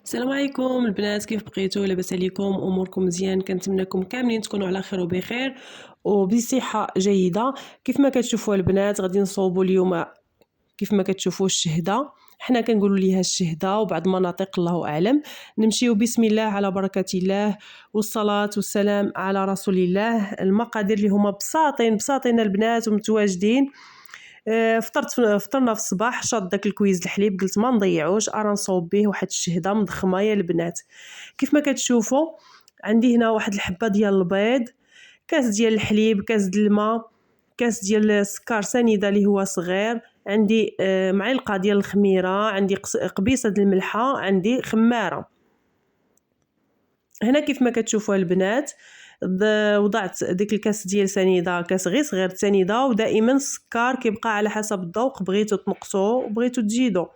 السلام عليكم البنات، كيف بقيتوا؟ لاباس عليكم؟ اموركم مزيان؟ كنتمنىكم كاملين تكونوا على خير وبخير وبصحه جيده. كيف ما كتشوفوا البنات غادي نصوبوا اليوم كيف ما كتشوفوا الشهده. حنا كنقولوا ليها الشهده وبعض المناطق الله اعلم. نمشيو بسم الله على بركه الله والصلاه والسلام على رسول الله. المقادير اللي هما بساطين البنات ومتواجدين. فطرنا في الصباح، شاط داك الكويز الحليب، قلت ما نضيعوش ارا نصوب به واحد الشهده مضخمه يا البنات. كيف ما كتشوفوا عندي هنا واحد الحبه ديال البيض، كاس ديال الحليب، كاس ديال الماء، كاس ديال السكر سنيده اللي هو صغير، عندي معلقه ديال الخميره، عندي قبيصه ديال الملحه، عندي خماره. هنا كيف ما كتشوفوا البنات وضعت ديك الكاس ديال سنيده، كاس غير صغير سنيده، ودائما السكر كيبقى على حسب الذوق، بغيتو تنقصوه وبغيتو تزيدوا.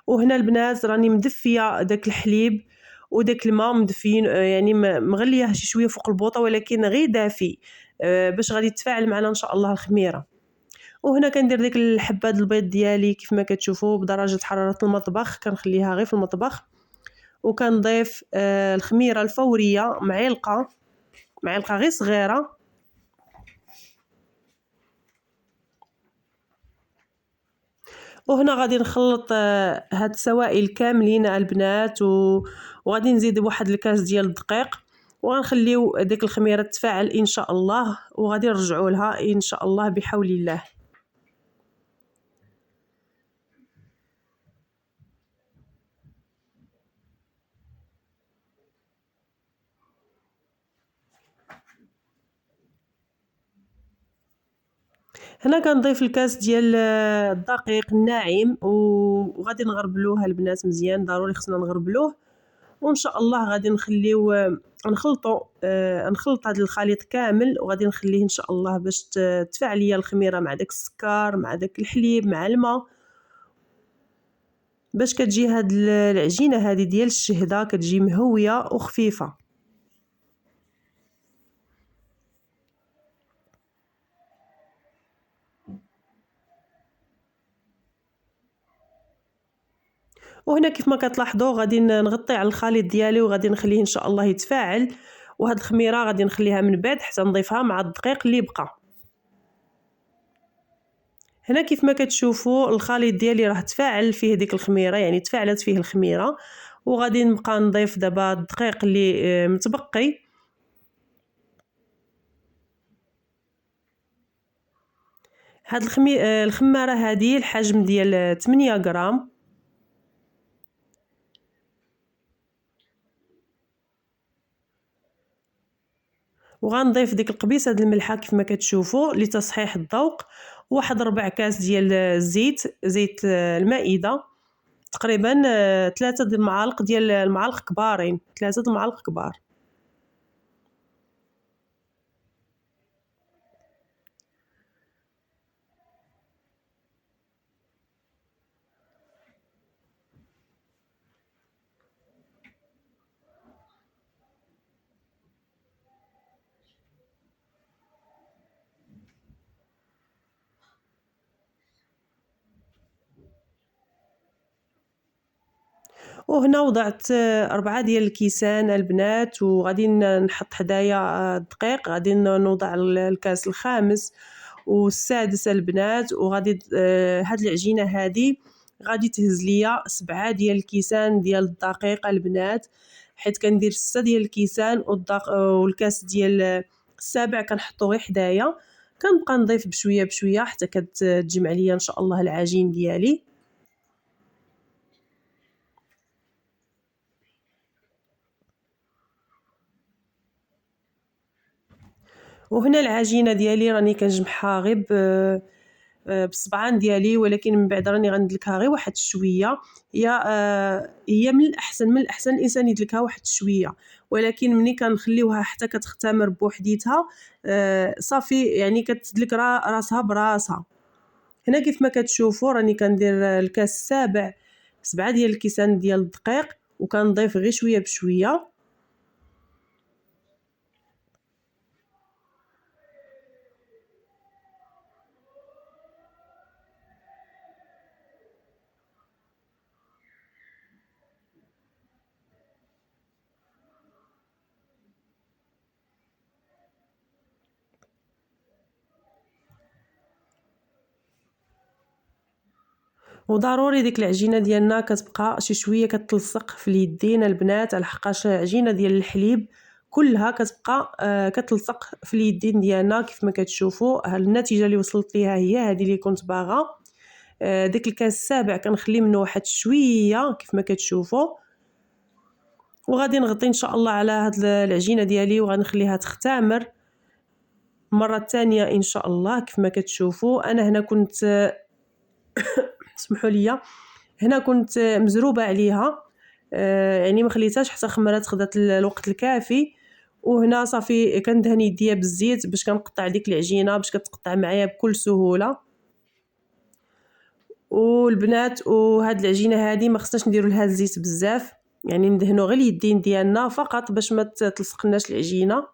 وهنا البنات راني مدفيه داك الحليب وداك الماء مدفيين، يعني مغليه شي شويه فوق البوطه ولكن غير دافي، باش غادي تفاعل معنا ان شاء الله الخميره. وهنا كندير ديك الحبه د البيض ديالي كيف ما كتشوفوا بدرجه حراره المطبخ، كنخليها غير في المطبخ، وكنضيف الخميره الفوريه معلقه غير صغيره. وهنا غادي نخلط هاد السوائل كاملين البنات وغادي نزيد واحد الكاس ديال الدقيق، وغنخليو ديك الخميره تفاعل ان شاء الله، وغادي نرجعوا لها ان شاء الله بحول الله. هنا كنضيف الكاس ديال الدقيق الناعم وغادي نغربلوه البنات مزيان، ضروري خصنا نغربلوه. وان شاء الله غادي نخليو نخلط هذا الخليط كامل، وغادي نخليه ان شاء الله باش تفاعل ليا الخميره مع داك السكر مع داك الحليب مع الماء، باش كتجي هاد العجينه هذه ديال الشهده كتجي مهويه وخفيفه. وهنا كيف ما كتلاحظوا غادي نغطي على الخليط ديالي وغادي نخليه ان شاء الله يتفاعل، وهاد الخميره غادي نخليها من بعد حتى نضيفها مع الدقيق اللي بقى. هنا كيف ما كتشوفوا الخليط ديالي راه تفاعل فيه ديك الخميره، يعني تفاعلت فيه الخميره، وغادي نبقى نضيف دابا الدقيق اللي متبقي. هاد الخماره هذه الحجم ديال 8 غرام. وغنضيف ديك القبيصه د الملحه كيف ما كتشوفوا لتصحيح الذوق، واحد ربع كاس ديال الزيت، زيت المائده، تقريبا 3 د المعالق ديال المعالق كبارين، 3 د المعالق كبار. وهنا وضعت 4 ديال الكيسان البنات، وغادي نحط حدايا الدقيق، غادي نوضع الكاس الخامس والسادس البنات، وغادي هاد العجينه هادي غادي تهز ليا 7 ديال الكيسان ديال الدقيق البنات، حيت كندير 6 ديال الكيسان والكاس ديال السابع كنحطو غير حدايا. كنبقى نضيف بشويه بشويه حتى كتجمع ليا ان شاء الله العجين ديالي. وهنا العجينه ديالي راني كنجمعها غير بالصبعان ديالي، ولكن من بعد راني غندلكها غير واحد شويه. هي من الاحسن الانسان يدلكها واحد شويه، ولكن ملي كنخليوها حتى كتختمر بوحديتها صافي، يعني كتدلك راسها براسها. هنا كيف ما كتشوفوا راني كندير الكاس السابع 7 ديال الكيسان ديال الدقيق، وكنضيف غير شويه بشويه. وضروري ديك العجينه ديالنا كتبقى شي شويه كتلصق في اليدين البنات، على حقاش عجينه ديال الحليب كلها كتبقى كتلصق في اليدين ديالنا. كيف ما كتشوفوا النتيجه اللي وصلت ليها هي هذه اللي كنت باغا. ديك الكاس السابع كنخلي منه واحد شويه كيف ما كتشوفوا، وغادي نغطي ان شاء الله على هاد العجينه ديالي وغنخليها تختمر المره الثانيه ان شاء الله. كيف ما كتشوفوا انا هنا كنت اسمحوا لي، هنا كنت مزروبه عليها، يعني ما خليتهاش حتى خمرات، خدات الوقت الكافي. وهنا صافي كندهن يديا بالزيت باش كنقطع ديك العجينه باش كتقطع معايا بكل سهوله. والبنات وهاد العجينه هذه ما خصناش نديروا لها الزيت بزاف، يعني ندهنوا غير اليدين ديالنا فقط باش ما تلصقناش العجينه.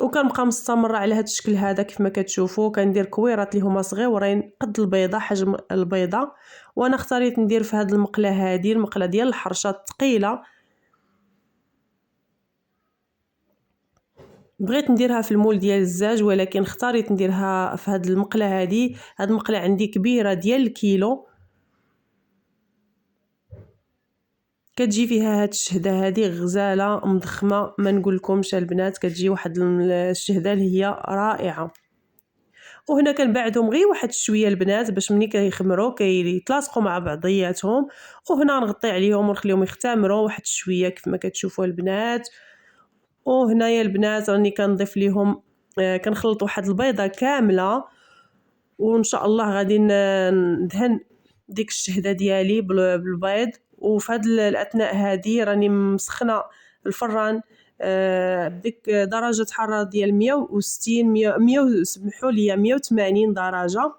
وكنبقى مستمره على هاد الشكل هذا كيف ما كتشوفوا، كندير كويرات اللي هما صغيورين قد البيضه، حجم البيضه. وانا اختاريت ندير في هاد المقله هذه، المقله ديال الحرشه الثقيله، بغيت نديرها في المول ديال الزاج ولكن اختاريت نديرها في هاد المقله هذه. هاد المقله عندي كبيره ديال الكيلو، كتجي فيها هاد الشهده هذه غزاله مضخمه ما نقولكمش البنات، كتجي واحد الشهده اللي هي رائعه. وهنا كنبعدهم غير واحد شويه البنات باش ملي كيخمروا كيتلاصقوا مع بعضياتهم. وهنا نغطي عليهم ونخليهم يختمروا واحد شويه كيف ما كتشوفوا البنات. وهنايا البنات راني كنضيف ليهم كنخلط واحد البيضه كامله، وان شاء الله غادي ندهن ديك الشهده ديالي بالبيض. وفي هاد الاثناء هذه راني مسخنه الفران بديك درجه حراره ديال 160 100 سمحوا لي 180 درجه.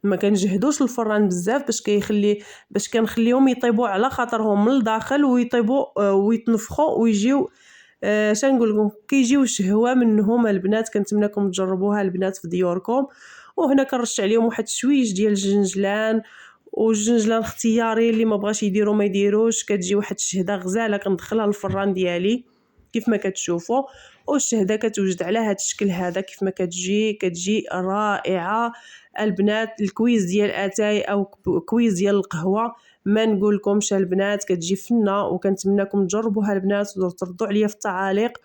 ما كنجهدوش الفران بزاف باش كنخليهم يطيبوا على خاطرهم من الداخل ويطيبوا ويتنفخوا ويجيو شنقول لكم كيجيو شهوه منهم البنات. كنتمنىكم تجربوها البنات في ديوركم. وهنا كنرش عليهم واحد شويش ديال الجنجلان، والجنجلان اختياري، اللي ما بغاش يديروا ما يديروش. كتجي واحد الشهده غزاله كندخلها للفران ديالي كيف ما كتشوفوا. والشهده كتوجد على هذا الشكل هذا كيف ما كتجي رائعه البنات. الكويز ديال اتاي او كويز ديال القهوه ما نقول لكمش البنات، كتجي فنه. وكنتمنىكم تجربوها البنات وتردوا عليا في التعاليق.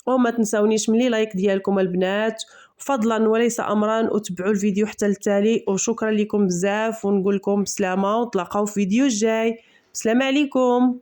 وما تنساونيش من لي لايك ديالكم البنات فضلا وليس امرا، وتبعوا الفيديو حتى التالي. وشكرا لكم بزاف ونقول لكم بسلامه ونتلاقاو في فيديو جاي. بسلام عليكم.